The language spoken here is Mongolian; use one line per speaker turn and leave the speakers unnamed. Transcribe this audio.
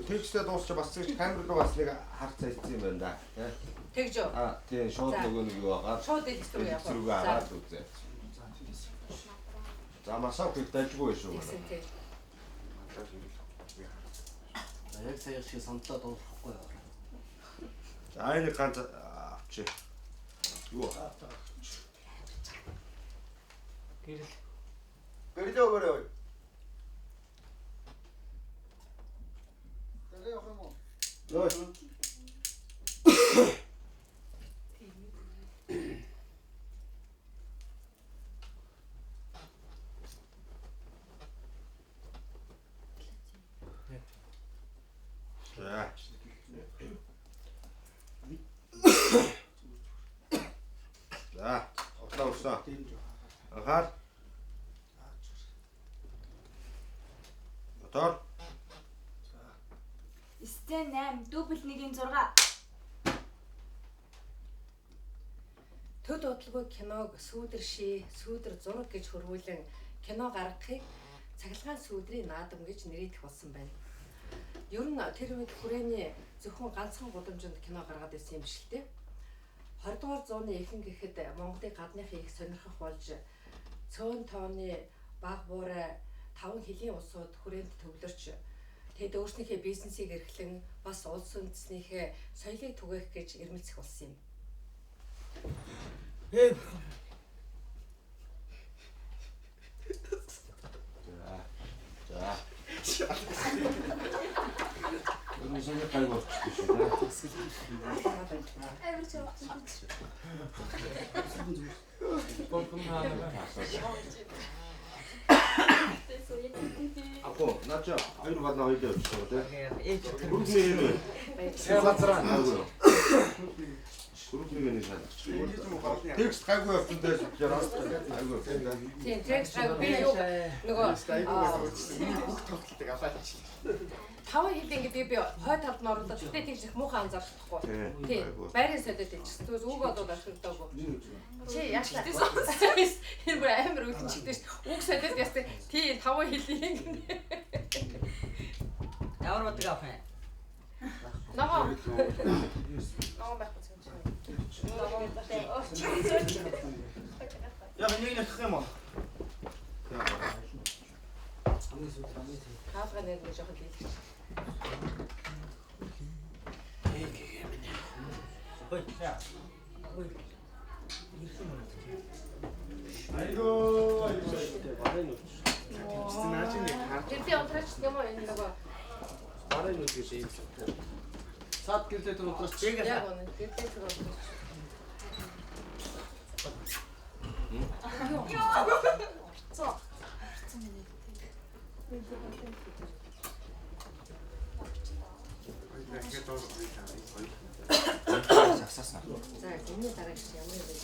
Текстээ дуусч бас камер руу бас нэг харц цайцсан юм байна да.
Тэгж үү?
Тийм шууд нөгөө нэг юу агаад.
Шууд элс рүү явах.
Рүү аваад үзээ. За масаа их дайггүй шүү.
Яг сая шиг сандлаа дуусахгүй яа.
За энэ ганц авчи. Юу аа.
Гэрэл өгөөрэй. Гэрэл явах юм уу?
Нөө. За, отлоо. Ахаар. Мотор.
Сцен 8 дубль 1-6.
Төд удалгүй киног сүүдэр ший, сүүдэр зураг гэж хөрвүүлэн кино гаргахыг цахилгаан сүүдрийн наадам гэж нэрийдэх болсон байна. Ер нь тэр үед хүрээний зөвхөн ганцхан гудамжинд кино гаргаад байсан юм биш л дээ. 20 дугаар зууны ихэнх гэхэд Монголын гадныхын их сонирхох болж цөөн тооны баг буурай 5 хэлийн улсууд хүрээнд төвлөрч тэд өөрснийхөө бизнесийг эрхлэн бас улс үндэснийхээ соёлыг түгээх гэж ирмэлцэх болсон юм.
За. Ini saya kayak mau Ako, nacho, ayun ba na ito? Текст хайгуу явцтай яраас хайгуу.
Тийм, текст хайгуу би юу нөгөө
бүх тоглолтыг аваад чи.
5 хил ингэ би хой талд нь оруулаад тэгтээ тийж их муухан анзаарчихгүй. Тийм. Байрын солиод ичсэн. Тэгээс үг бодоод ашигладаг. Чи яашлаа. Энэ бүр амар үлдчихдэг шүү. Үг солиод ястаа тийм 5 хилийн ингэ.
Ямар бодог авах юм?
Ногоо. Ногоо байхгүй ч юм чи.
Яг нэг нэх юм уу?
Хаалга нэг жоохон дийлчих.
Ой, яа. Ой.
Айгоо.
Тэрдээ унтраач юм уу энэ нөгөө
Барай нүд гэж юм. Саад гэрлээ тэр удаас чиг
яг үнэ тэрдээ тэр унтраач. За, энэ дараа гэж ямар юм бэ?